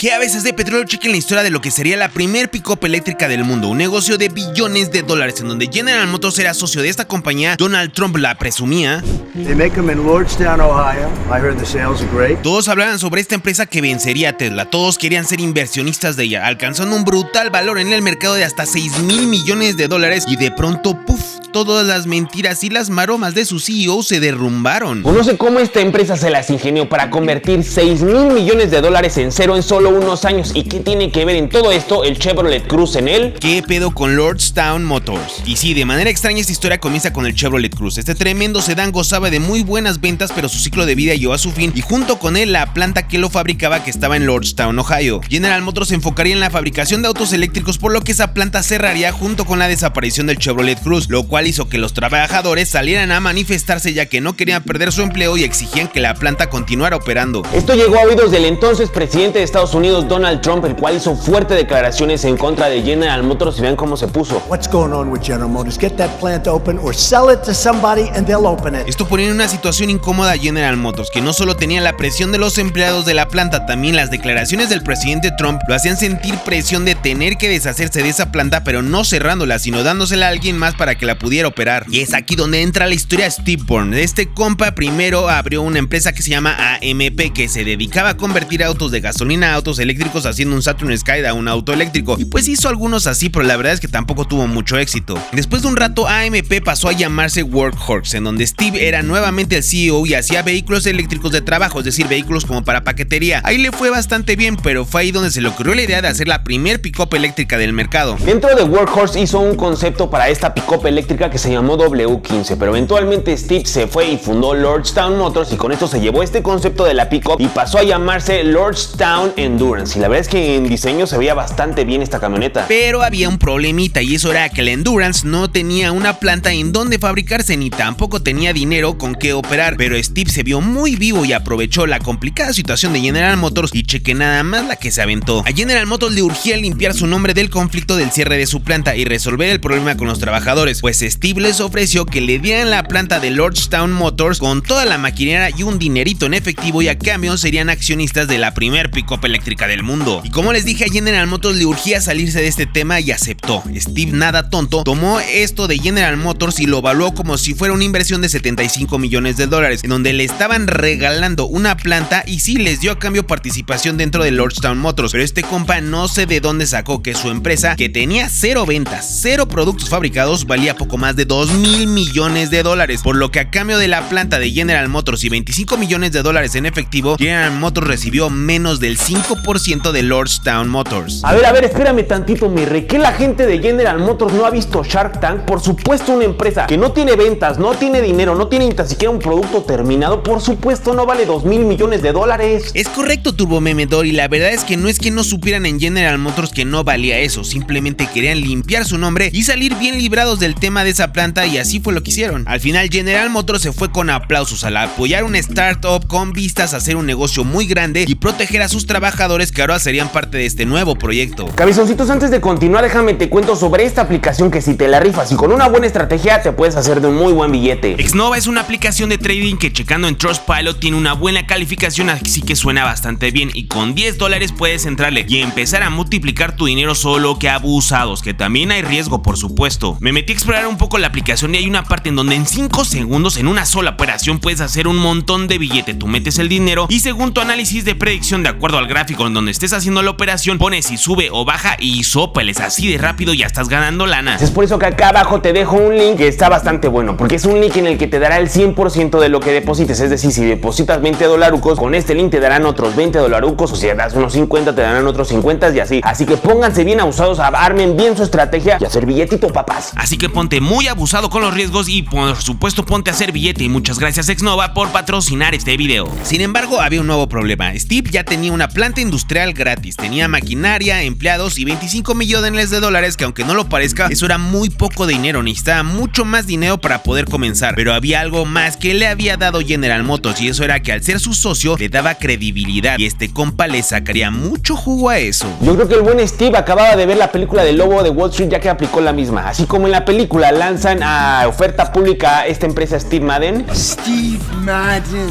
Que a veces de petróleo, chequen la historia de lo que sería la primer pick-up eléctrica del mundo, un negocio de billones de dólares en donde General Motors era socio de esta compañía. Donald Trump la presumía. They make them in Lordstown, Ohio. I heard the sales are great. Todos hablaban sobre esta empresa que vencería a Tesla, todos querían ser inversionistas de ella, alcanzando un brutal valor en el mercado de hasta $6,000 millones y de pronto, ¡puf!, todas las mentiras y las maromas de su CEO se derrumbaron. No sé cómo esta empresa se las ingenió para convertir $6,000 millones en cero en solo unos años. ¿Y qué tiene que ver en todo esto el Chevrolet Cruze en él? ¿Qué pedo con Lordstown Motors? Y sí, de manera extraña esta historia comienza con el Chevrolet Cruze. Este tremendo sedán gozaba de muy buenas ventas, pero su ciclo de vida llegó a su fin y junto con él la planta que lo fabricaba, que estaba en Lordstown, Ohio. General Motors se enfocaría en la fabricación de autos eléctricos, por lo que esa planta cerraría junto con la desaparición del Chevrolet Cruze, lo cual hizo que los trabajadores salieran a manifestarse ya que no querían perder su empleo y exigían que la planta continuara operando. Esto llegó a oídos del entonces presidente de Estados Unidos, Donald Trump, el cual hizo fuertes declaraciones en contra de General Motors y vean cómo se puso. What's going on with General Motors? Get that plant open or sell it to somebody and they'll open it. Esto ponía en una situación incómoda a General Motors, que no solo tenía la presión de los empleados de la planta, también las declaraciones del presidente Trump lo hacían sentir presión de tener que deshacerse de esa planta, pero no cerrándola, sino dándosela a alguien más para que la pudiera operar. Y es aquí donde entra la historia de Steve Byrne. Este compa primero abrió una empresa que se llama AMP, que se dedicaba a convertir autos de gasolina a autos eléctricos, haciendo un Saturn Sky a un auto eléctrico, y pues hizo algunos así, pero la verdad es que tampoco tuvo mucho éxito. Después de un rato, AMP pasó a llamarse Workhorse, en donde Steve era nuevamente el CEO y hacía vehículos eléctricos de trabajo, es decir, vehículos como para paquetería. Ahí le fue bastante bien, pero fue ahí donde se le ocurrió la idea de hacer la primer pick-up eléctrica del mercado. Dentro de Workhorse hizo un concepto para esta pick-up eléctrica que se llamó W15, pero eventualmente Steve se fue y fundó Lordstown Motors, y con esto se llevó este concepto de la pick-up y pasó a llamarse Lordstown Endurance. Y la verdad es que en diseño se veía bastante bien esta camioneta. Pero había un problemita, y eso era que la Endurance no tenía una planta en donde fabricarse ni tampoco tenía dinero con qué operar. Pero Steve se vio muy vivo y aprovechó la complicada situación de General Motors y cheque nada más la que se aventó. A General Motors le urgía limpiar su nombre del conflicto del cierre de su planta y resolver el problema con los trabajadores, pues Steve les ofreció que le dieran la planta de Lordstown Motors con toda la maquinaria y un dinerito en efectivo, y a cambio serían accionistas de la primer pick-up eléctrica del mundo. Y como les dije, a General Motors le urgía salirse de este tema y aceptó. Steve, nada tonto, tomó esto de General Motors y lo evaluó como si fuera una inversión de $75 millones, en donde le estaban regalando una planta, y sí les dio a cambio participación dentro de Lordstown Motors. Pero este compa no sé de dónde sacó que su empresa, que tenía cero ventas, cero productos fabricados, valía poco más de $2,000 millones, por lo que a cambio de la planta de General Motors y $25 millones en efectivo, General Motors recibió menos del 5% de Lordstown Motors. A ver, espérame tantito, mi rey. ¿Qué la gente de General Motors no ha visto Shark Tank? Por supuesto, una empresa que no tiene ventas, no tiene dinero, no tiene ni tan siquiera un producto terminado, por supuesto no vale $2,000 millones. Es correcto, Turbo Memedor, y la verdad es que no supieran en General Motors que no valía eso, simplemente querían limpiar su nombre y salir bien librados del tema de esa planta, y así fue lo que hicieron. Al final, General Motors se fue con aplausos al apoyar una startup con vistas a hacer un negocio muy grande y proteger a sus trabajadores, que ahora serían parte de este nuevo proyecto. Cabezoncitos, antes de continuar, déjame te cuento sobre esta aplicación que si te la rifas y con una buena estrategia te puedes hacer de un muy buen billete. Xnova es una aplicación de trading que, checando en Trustpilot, tiene una buena calificación, así que suena bastante bien, y con $10 puedes entrarle y empezar a multiplicar tu dinero, solo que abusados, que también hay riesgo, por supuesto. Me metí a explorar un poco la aplicación y hay una parte en donde en 5 segundos, en una sola operación, puedes hacer un montón de billete. Tú metes el dinero y según tu análisis de predicción, de acuerdo al gráfico en donde estés haciendo la operación, pones si sube o baja y sópales así de rápido, ya estás ganando lana. Es por eso que acá abajo te dejo un link que está bastante bueno, porque es un link en el que te dará el 100% de lo que deposites. Es decir, si depositas $20, con este link te darán otros $20, o si das unos 50 te darán otros 50 y así. Así que pónganse bien abusados, armen bien su estrategia y hacer billetito, papás. Así que ponte muy abusado con los riesgos y por supuesto ponte a hacer billete, y muchas gracias Xnova por patrocinar este video. Sin embargo, había un nuevo problema. Steve ya tenía una planta industrial gratis, tenía maquinaria, empleados y $25 millones, que aunque no lo parezca, eso era muy poco dinero, necesitaba mucho más dinero para poder comenzar. Pero había algo más que le había dado General Motors, y eso era que al ser su socio le daba credibilidad, y este compa le sacaría mucho jugo a eso. Yo creo que el buen Steve acababa de ver la película del Lobo de Wall Street, ya que aplicó la misma. Así como en la película lanzan a oferta pública a esta empresa Steve Madden. Steve Madden.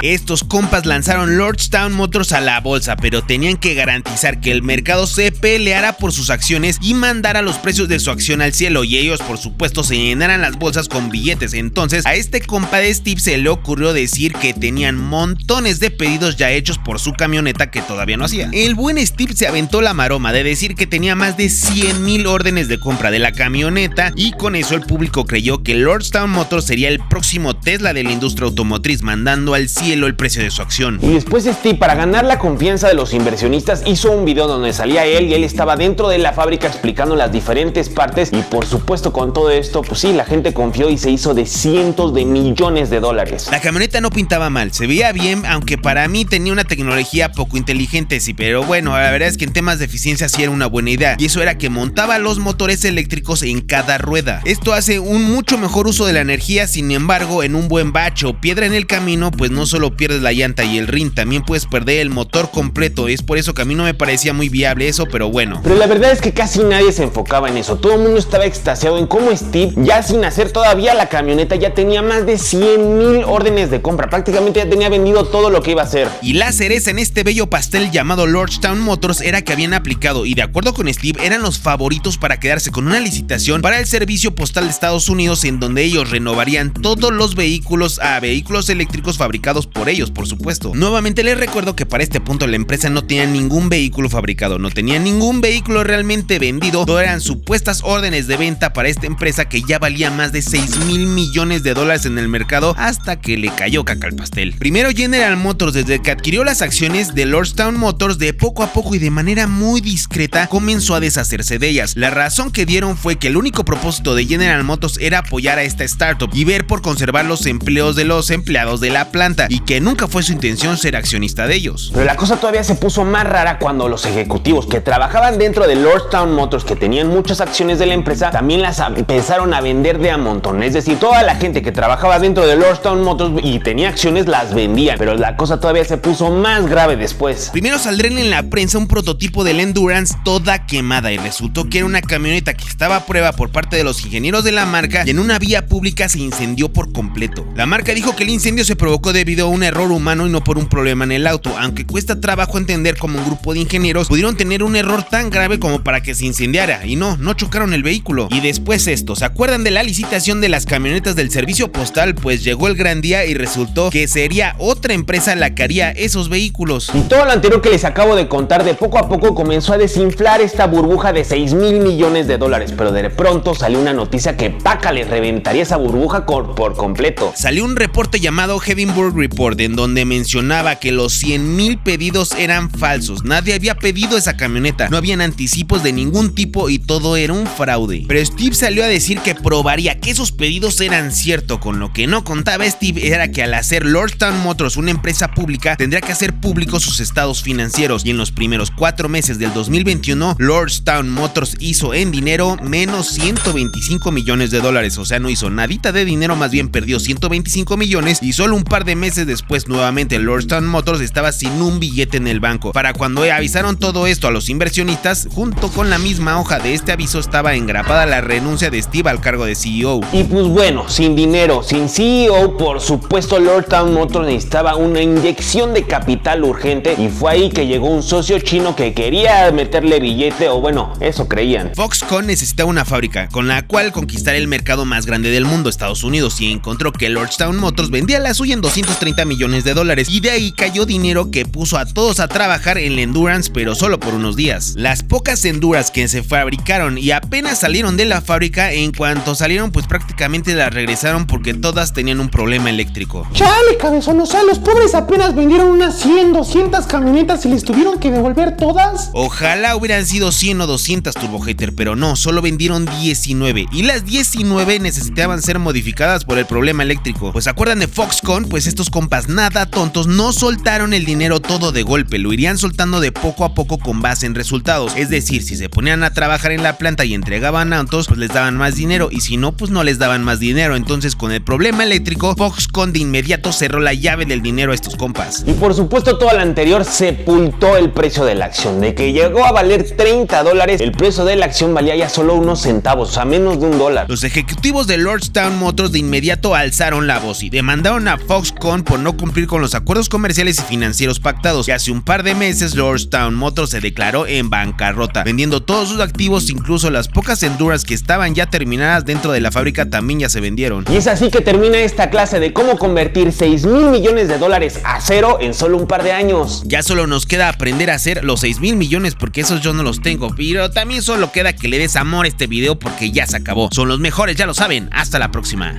Estos compas lanzaron Lordstown Motors Motors a la bolsa, pero tenían que garantizar que el mercado se peleara por sus acciones y mandara los precios de su acción al cielo, y ellos por supuesto se llenaran las bolsas con billetes. Entonces a este compa de Steve se le ocurrió decir que tenían montones de pedidos ya hechos por su camioneta que todavía no hacía. El buen Steve se aventó la maroma de decir que tenía más de 100,000 órdenes de compra de la camioneta, y con eso el público creyó que Lordstown Motors sería el próximo Tesla de la industria automotriz, mandando al cielo el precio de su acción. Y después Steve, para ganar la confianza de los inversionistas, hizo un video donde salía él y él estaba dentro de la fábrica explicando las diferentes partes, y por supuesto con todo esto, pues sí, la gente confió y se hizo de cientos de millones de dólares. La camioneta no pintaba mal, se veía bien, aunque para mí tenía una tecnología poco inteligente, sí, pero bueno, la verdad es que en temas de eficiencia sí era una buena idea, y eso era que montaba los motores eléctricos en cada rueda. Esto hace un mucho mejor uso de la energía. Sin embargo, en un buen bache o piedra en el camino, pues no solo pierdes la llanta y el rin, también puedes perder el motor completo. Es por eso que a mí no me parecía muy viable eso, pero bueno. Pero la verdad es que casi nadie se enfocaba en eso. Todo el mundo estaba extasiado en cómo Steve, ya sin hacer todavía la camioneta, ya tenía más de 100,000 órdenes de compra. Prácticamente ya tenía vendido todo lo que iba a hacer. Y la cereza en este bello pastel llamado Lordstown Motors era que habían aplicado, y de acuerdo con Steve, eran los favoritos para quedarse con una licitación para el servicio postal de Estados Unidos, en donde ellos renovarían todos los vehículos a vehículos eléctricos fabricados por ellos, por supuesto. Nuevamente les recuerdo que para este punto la empresa no tenía ningún vehículo fabricado, no tenía ningún vehículo realmente vendido, todo eran supuestas órdenes de venta para esta empresa que ya valía más de 6,000 millones de dólares en el mercado, hasta que le cayó caca al pastel. Primero, General Motors, desde que adquirió las acciones de Lordstown Motors, de poco a poco y de manera muy discreta comenzó a deshacerse de ellas. La razón que dieron fue que el único propósito de General Motors era apoyar a esta startup y ver por conservar los empleos de los empleados de la planta, y que nunca fue su intención ser accionista de ellos. Pero la cosa todavía se puso más rara cuando los ejecutivos que trabajaban dentro de Lordstown Motors, que tenían muchas acciones de la empresa, también las empezaron a vender de a montón. Es decir, toda la gente que trabajaba dentro de Lordstown Motors y tenía acciones las vendían. Pero la cosa todavía se puso más grave después. Primero saldrían en la prensa un prototipo del Endurance toda quemada, y resultó que era una camioneta que estaba a prueba por parte de los ingenieros de la marca, y en una vía pública se incendió por completo. La marca dijo que el incendio se provocó debido a un error humano y no por un problema en el auto, aunque cuesta trabajo entender cómo un grupo de ingenieros pudieron tener un error tan grave como para que se incendiara, y no chocaron el vehículo. Y después esto, ¿se acuerdan de la licitación de las camionetas del servicio postal? Pues llegó el gran día y resultó que sería otra empresa la que haría esos vehículos. Y todo lo anterior que les acabo de contar, de poco a poco comenzó a desinflar esta burbuja de 6,000 millones de dólares, pero de pronto salió una noticia que paca, les reventaría esa burbuja por completo. Salió un reporte llamado Edinburgh Report, en donde mencionaba que los 100,000 pedidos eran falsos. Nadie había pedido esa camioneta, no habían anticipos de ningún tipo y todo era un fraude. Pero Steve salió a decir que probaría que esos pedidos eran cierto. Con lo que no contaba Steve era que al hacer Lordstown Motors una empresa pública, tendría que hacer públicos sus estados financieros, y en los primeros 4 meses del 2021 Lordstown Motors hizo en dinero menos 125 millones de dólares. O sea, no hizo nadita de dinero, más bien perdió 125 millones, y solo un par de meses después nuevamente Lordstown Motors estaba sin un billete en el banco. Para cuando avisaron todo esto a los inversionistas, junto con la misma hoja de este aviso estaba engrapada la renuncia de Steve al cargo de CEO. Y pues bueno, sin dinero, sin CEO, por supuesto Lordstown Motors necesitaba una inyección de capital urgente, y fue ahí que llegó un socio chino que quería meterle billete, o bueno, eso creían. Foxconn necesitaba una fábrica con la cual conquistar el mercado más grande del mundo, Estados Unidos, y encontró que Lordstown Motors vendía la suya en 230 millones de dólares, y de ahí cayó dinero que puso a todos a trabajar en la Endurance, pero solo por unos días. Las pocas Endurance que se fabricaron y apenas salieron de la fábrica, en cuanto salieron pues prácticamente las regresaron porque todas tenían un problema eléctrico. Chale, cabezón, o sea, los pobres apenas vendieron unas 100, 200 camionetas y les tuvieron que devolver todas. Ojalá hubieran sido 100 o 200, Turbo Hater, pero no, solo vendieron 19, y las 19 necesitaban ser modificadas por el problema eléctrico. Pues acuerdan de Foxconn, pues estos compas nada tontos no soltaron el dinero todo de golpe, lo irían soltando de poco a poco con base en resultados. Es decir, si se ponían a trabajar en la planta y entregaban autos, pues les daban más dinero, y si no, pues no les daban más dinero. Entonces, con el problema eléctrico, Foxconn de inmediato cerró la llave del dinero a estos compas. Y por supuesto todo lo anterior sepultó el precio de la acción. De que llegó a valer $30, el precio de la acción valía ya solo unos centavos, o sea, menos de $1. Los ejecutivos de Lordstown Motors de inmediato alzaron la voz y demandaron a Foxconn por no cumplir con los acuerdos comerciales y financieros financieros pactados, y hace un par de meses Lordstown Motors se declaró en bancarrota, vendiendo todos sus activos, incluso las pocas Endurance que estaban ya terminadas dentro de la fábrica también ya se vendieron. Y es así que termina esta clase de cómo convertir $6,000 millones a cero en solo un par de años. Ya solo nos queda aprender a hacer los 6,000 millones porque esos yo no los tengo, pero también solo queda que le des amor a este video porque ya se acabó. Son los mejores, ya lo saben. Hasta la próxima.